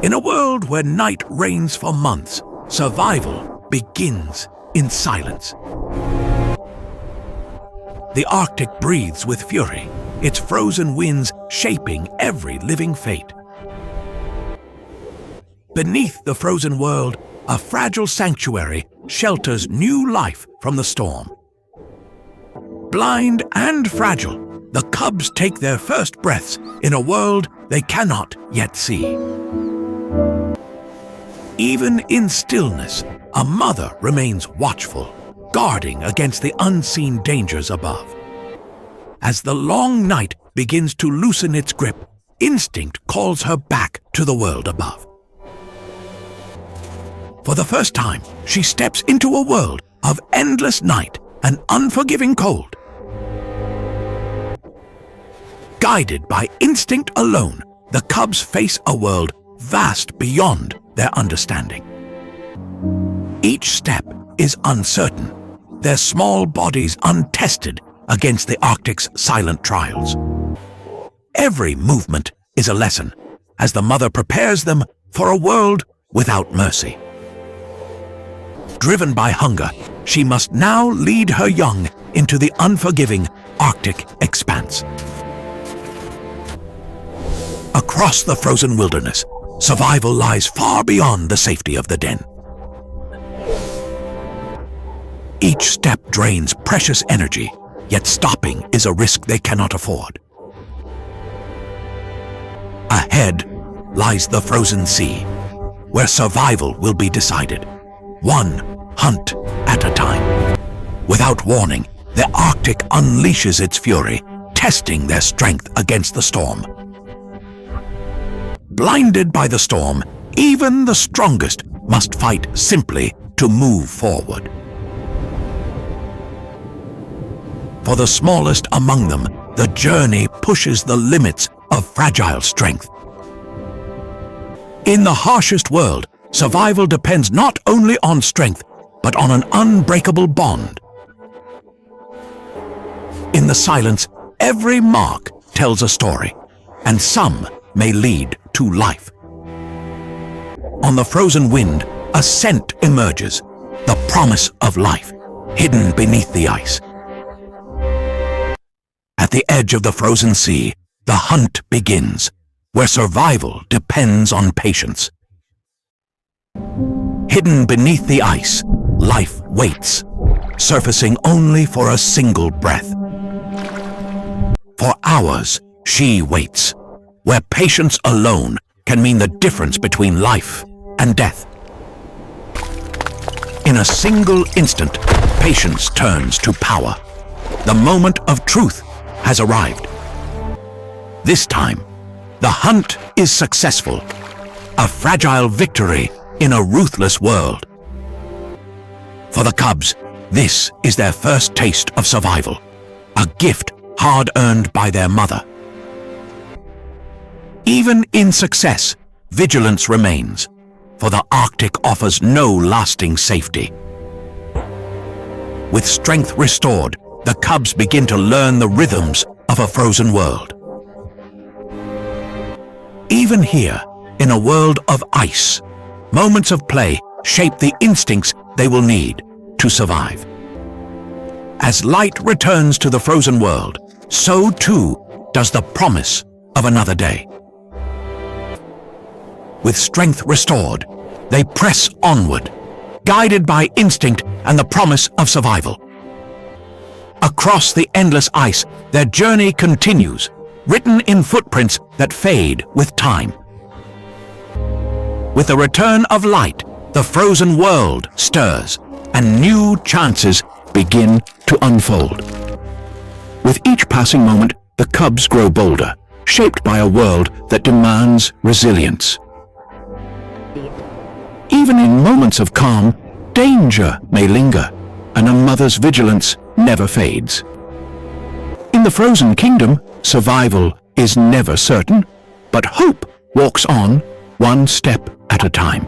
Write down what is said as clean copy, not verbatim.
In a world where night reigns for months, survival begins in silence. The Arctic breathes with fury, its frozen winds shaping every living fate. Beneath the frozen world, a fragile sanctuary shelters new life from the storm. Blind and fragile, the cubs take their first breaths in a world they cannot yet see. Even in stillness, a mother remains watchful, guarding against the unseen dangers above. As the long night begins to loosen its grip, instinct calls her back to the world above. For the first time, she steps into a world of endless night and unforgiving cold. Guided by instinct alone, the cubs face a world vast beyond their understanding. Each step is uncertain, their small bodies untested against the Arctic's silent trials. Every movement is a lesson, as the mother prepares them for a world without mercy. Driven by hunger, she must now lead her young into the unforgiving Arctic expanse. Across the frozen wilderness, survival lies far beyond the safety of the den. Each step drains precious energy, yet stopping is a risk they cannot afford. Ahead lies the frozen sea, where survival will be decided, one hunt at a time. Without warning, the Arctic unleashes its fury, testing their strength against the storm. Blinded by the storm, even the strongest must fight simply to move forward. For the smallest among them, the journey pushes the limits of fragile strength. In the harshest world, survival depends not only on strength, but on an unbreakable bond. In the silence, every mark tells a story, and some may lead to life. On the frozen wind, a scent emerges, the promise of life, hidden beneath the ice. At the edge of the frozen sea, the hunt begins, where survival depends on patience. Hidden beneath the ice, life waits, surfacing only for a single breath. For hours, she waits, where patience alone can mean the difference between life and death. In a single instant, patience turns to power. The moment of truth has arrived. This time, the hunt is successful, a fragile victory in a ruthless world. For the cubs, this is their first taste of survival, a gift hard-earned by their mother. Even in success, vigilance remains, for the Arctic offers no lasting safety. With strength restored, the cubs begin to learn the rhythms of a frozen world. Even here, in a world of ice, moments of play shape the instincts they will need to survive. As light returns to the frozen world, so too does the promise of another day. With strength restored, they press onward, guided by instinct and the promise of survival. Across the endless ice, their journey continues, written in footprints that fade with time. With the return of light, the frozen world stirs, and new chances begin to unfold. With each passing moment, the cubs grow bolder, shaped by a world that demands resilience. Even in moments of calm, danger may linger, and a mother's vigilance never fades. In the frozen kingdom, survival is never certain, but hope walks on one step at a time.